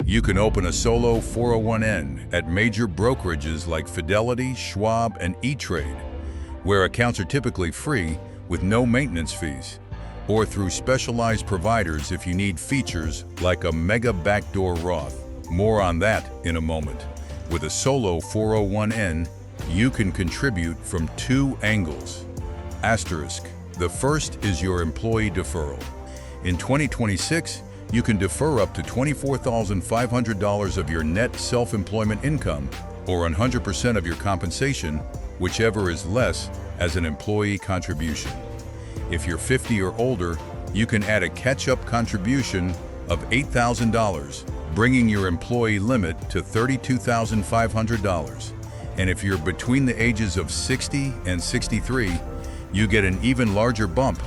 You can open a solo 401(n) at major brokerages like Fidelity, Schwab, and E-Trade, where accounts are typically free with no maintenance fees, or through specialized providers if you need features like a mega backdoor Roth. More on that in a moment. With a solo 401(n), you can contribute from two angles. Asterisk. The first is your employee deferral. In 2026, you can defer up to $24,500 of your net self-employment income, or 100% of your compensation, whichever is less, as an employee contribution. If you're 50 or older, you can add a catch-up contribution of $8,000, bringing your employee limit to $32,500. And if you're between the ages of 60 and 63, you get an even larger bump,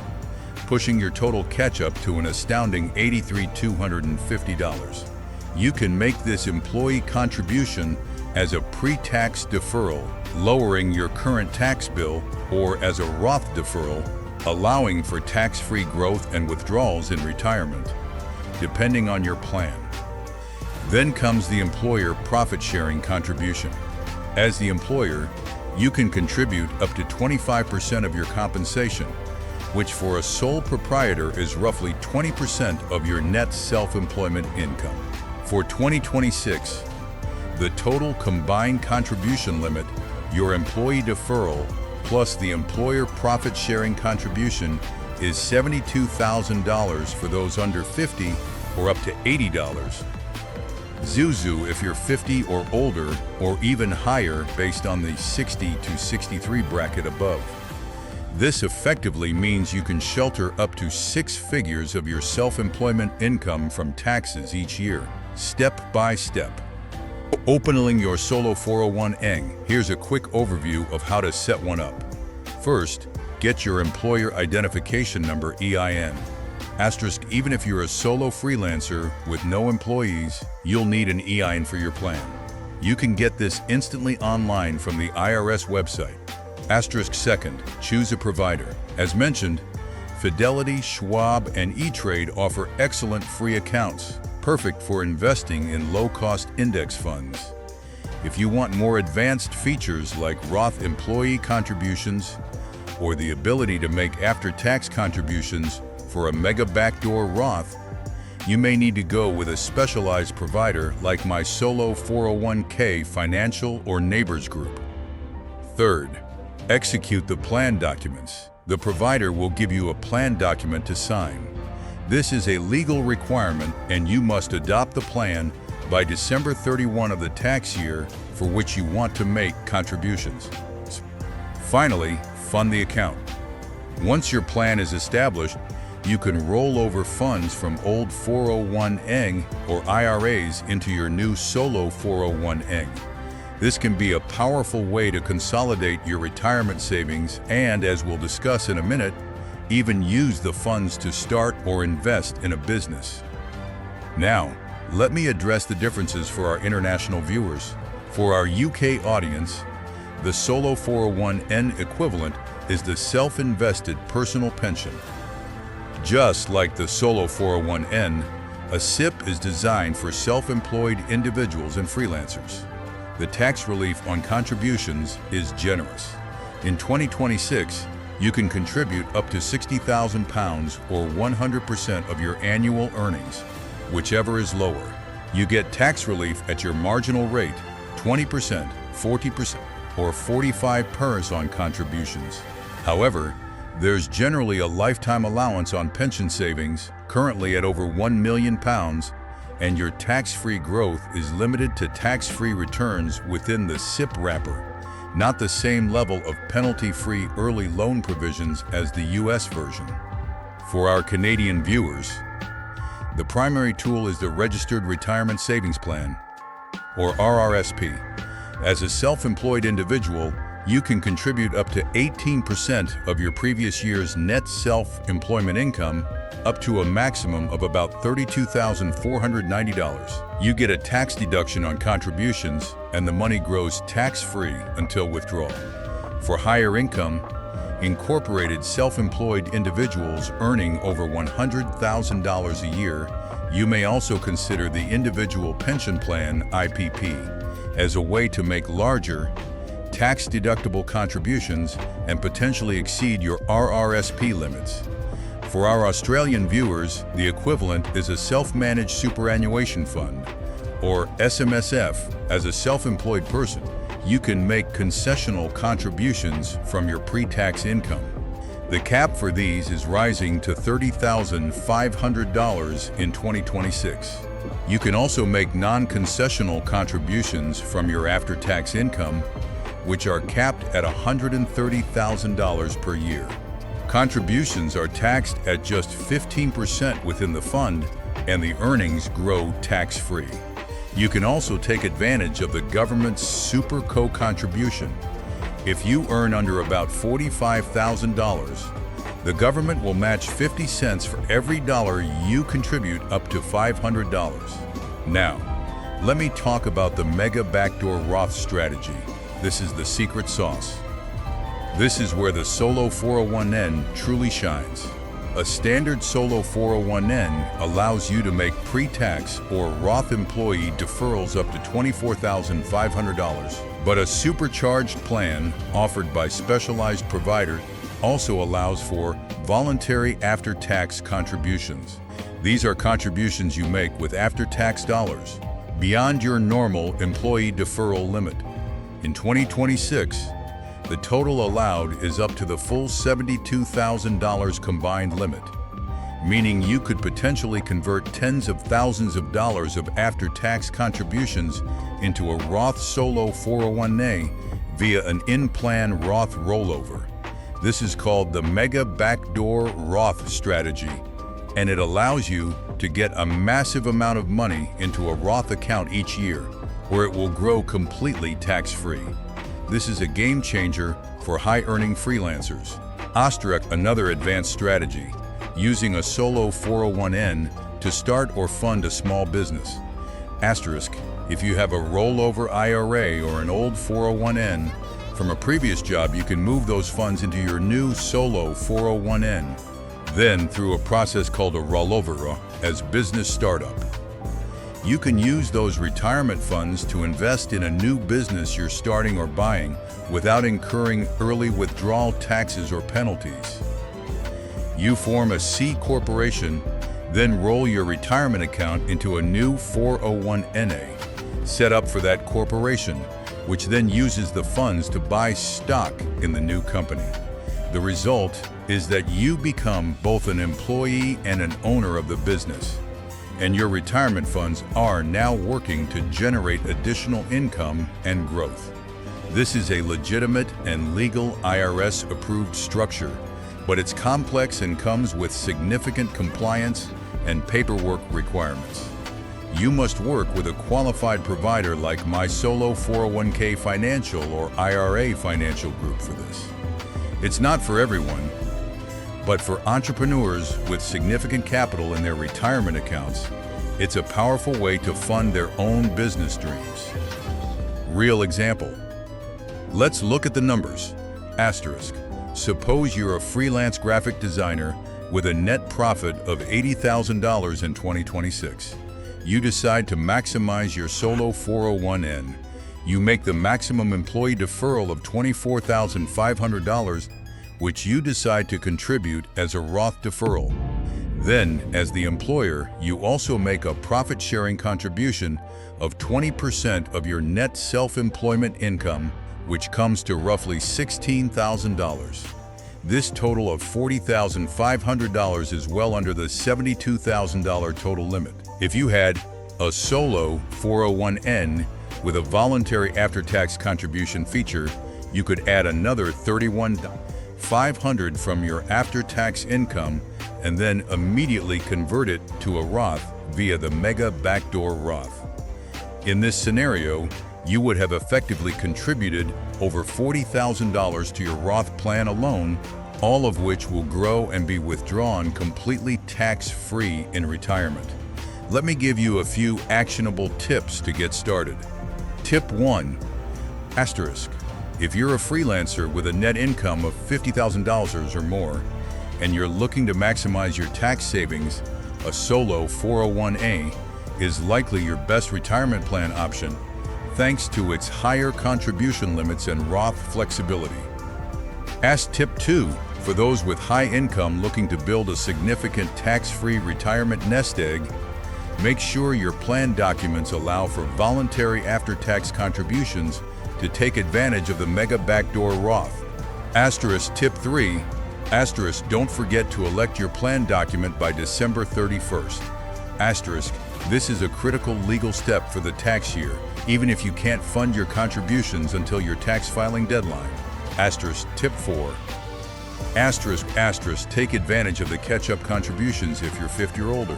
pushing your total catch-up to an astounding $83,250. You can make this employee contribution as a pre-tax deferral, lowering your current tax bill, or as a Roth deferral, allowing for tax-free growth and withdrawals in retirement, depending on your plan. Then comes the employer profit-sharing contribution. As the employer, you can contribute up to 25% of your compensation, which for a sole proprietor is roughly 20% of your net self-employment income. For 2026, the total combined contribution limit, your employee deferral, plus the employer profit-sharing contribution is $72,000 for those under 50 or up to $80. Zuzu if you're 50 or older, or even higher based on the 60 to 63 bracket above. This effectively means you can shelter up to 6 figures of your self-employment income from taxes each year, step by step. Opening your solo 401(n). Here's a quick overview of how to set one up. First, get your employer identification number (EIN). Asterisk, even if you're a solo freelancer with no employees, you'll need an EIN for your plan. You can get this instantly online from the IRS website. Asterisk second, choose a provider. As mentioned, Fidelity, Schwab, and E-Trade offer excellent free accounts, perfect for investing in low-cost index funds. If you want more advanced features like Roth employee contributions or the ability to make after-tax contributions for a mega backdoor Roth, you may need to go with a specialized provider like my solo 401(k) financial or neighbors group. Third, execute the plan documents. The provider will give you a plan document to sign. This is a legal requirement, and you must adopt the plan by December 31 of the tax year for which you want to make contributions. Finally, fund the account. Once your plan is established, you can roll over funds from old 401(n) or IRAs into your new solo 401(n). This can be a powerful way to consolidate your retirement savings and, as we'll discuss in a minute, even use the funds to start or invest in a business. Now, let me address the differences for our international viewers. For our UK audience, the solo 401(n) equivalent is the self-invested personal pension. Just like the solo 401(n), a SIP is designed for self-employed individuals and freelancers. The tax relief on contributions is generous. In 2026, you can contribute up to £60,000 or 100% of your annual earnings, whichever is lower. You get tax relief at your marginal rate, 20%, 40%, or 45% on contributions. However, there's generally a lifetime allowance on pension savings, currently at over £1 million, and your tax-free growth is limited to tax-free returns within the SIP wrapper, not the same level of penalty-free early loan provisions as the US version. For our Canadian viewers, the primary tool is the Registered Retirement Savings Plan, or RRSP. As a self-employed individual, you can contribute up to 18% of your previous year's net self-employment income, up to a maximum of about $32,490. You get a tax deduction on contributions, and the money grows tax-free until withdrawal. For higher income, incorporated self-employed individuals earning over $100,000 a year You may also consider the Individual Pension Plan (IPP) as a way to make larger, tax-deductible contributions and potentially exceed your RRSP limits. For our Australian viewers, the equivalent is a self-managed superannuation fund, or SMSF. As a self-employed person, you can make concessional contributions from your pre-tax income. The cap for these is rising to $30,500 in 2026. You can also make non-concessional contributions from your after-tax income, which are capped at $130,000 per year. Contributions are taxed at just 15% within the fund, and the earnings grow tax-free. You can also take advantage of the government's Super Co-contribution. If you earn under about $45,000, the government will match 50 cents for every dollar you contribute up to $500. Now, let me talk about the Mega Backdoor Roth strategy. This is the secret sauce. This is where the solo 401n truly shines. A standard solo 401n allows you to make pre-tax or Roth employee deferrals up to $24,500, but a supercharged plan offered by specialized providers also allows for voluntary after-tax contributions. These are contributions you make with after-tax dollars beyond your normal employee deferral limit. In 2026, the total allowed is up to the full $72,000 combined limit, meaning you could potentially convert tens of thousands of dollars of after-tax contributions into a Roth Solo 401a via an in-plan Roth rollover. This is called the Mega Backdoor Roth strategy, and it allows you to get a massive amount of money into a Roth account each year, where it will grow completely tax-free. This is a game changer for high-earning freelancers. Another advanced strategy, using a solo 401n to start or fund a small business. If you have a rollover IRA or an old 401n from a previous job, you can move those funds into your new solo 401n, then through a process called a rollover as business startup. You can use those retirement funds to invest in a new business you're starting or buying without incurring early withdrawal taxes or penalties. You form a C corporation, then roll your retirement account into a new 401na set up for that corporation, which then uses the funds to buy stock in the new company. The result is that you become both an employee and an owner of the business, and your retirement funds are now working to generate additional income and growth. This is a legitimate and legal IRS-approved structure, but it's complex and comes with significant compliance and paperwork requirements. You must work with a qualified provider like My Solo 401k Financial or IRA Financial Group for this. It's not for everyone, but for entrepreneurs with significant capital in their retirement accounts, it's a powerful way to fund their own business dreams. Real example. Let's look at the numbers. Suppose you're a freelance graphic designer with a net profit of $80,000 in 2026. You decide to maximize your solo 401n. You make the maximum employee deferral of $24,500, which you decide to contribute as a Roth deferral. Then, as the employer, you also make a profit-sharing contribution of 20% of your net self-employment income, which comes to roughly $16,000. This total of $40,500 is well under the $72,000 total limit. If you had a solo 401n with a voluntary after-tax contribution feature, you could add another $31,500 from your after-tax income and then immediately convert it to a Roth via the Mega Backdoor Roth. In this scenario, you would have effectively contributed over $40,000 to your Roth plan alone, all of which will grow and be withdrawn completely tax-free in retirement. Let me give you a few actionable tips to get started. Tip 1. If you're a freelancer with a net income of $50,000 or more, and you're looking to maximize your tax savings, a solo 401a is likely your best retirement plan option thanks to its higher contribution limits and Roth flexibility. As tip 2, for those with high income looking to build a significant tax-free retirement nest egg, make sure your plan documents allow for voluntary after-tax contributions to take advantage of the mega backdoor Roth. Asterisk tip 3, asterisk don't forget to elect your plan document by December 31st. Asterisk, this is a critical legal step for the tax year, even if you can't fund your contributions until your tax filing deadline. Asterisk tip 4, asterisk take advantage of the catch-up contributions if you're 50 or older.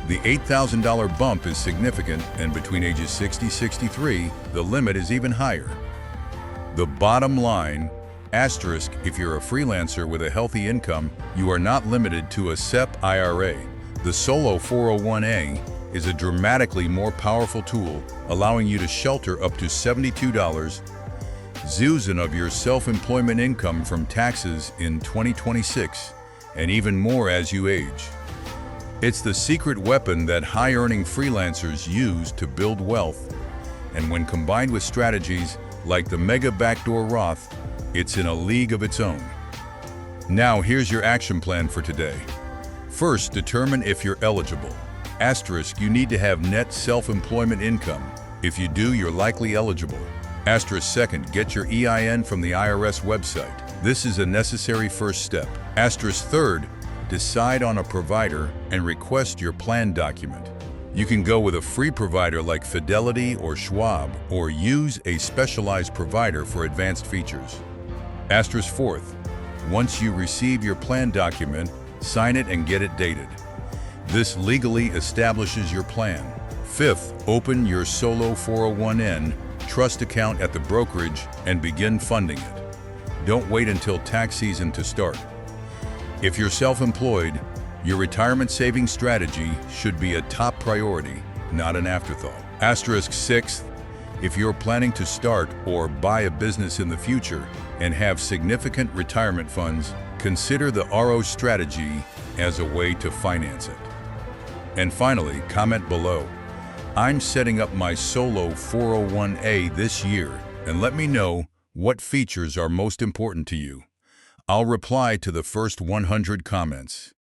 The $8,000 bump is significant, and between ages 60-63, the limit is even higher. The bottom line, asterisk, if you're a freelancer with a healthy income, you are not limited to a SEP IRA. The solo 401a is a dramatically more powerful tool, allowing you to shelter up to $72 of your self-employment income from taxes in 2026, and even more as you age. It's the secret weapon that high-earning freelancers use to build wealth, and when combined with strategies like the mega backdoor Roth, it's in a league of its own. Now here's your action plan for today. First, determine if you're eligible. Asterisk, you need to have net self-employment income. If you do, you're likely eligible. Asterisk second, get your EIN from the IRS website. This is a necessary first step. Asterisk third, decide on a provider and request your plan document. You can go with a free provider like Fidelity or Schwab, or use a specialized provider for advanced features. Asterisk fourth, once you receive your plan document, sign it and get it dated. This legally establishes your plan. Fifth, open your solo 401n trust account at the brokerage and begin funding it. Don't wait until tax season to start. If you're self-employed, your retirement savings strategy should be a top priority, not an afterthought. Asterisk sixth, if you're planning to start or buy a business in the future and have significant retirement funds, consider the RO strategy as a way to finance it. And finally, comment below, I'm setting up my solo 401a this year, and let me know what features are most important to you. I'll reply to the first 100 comments.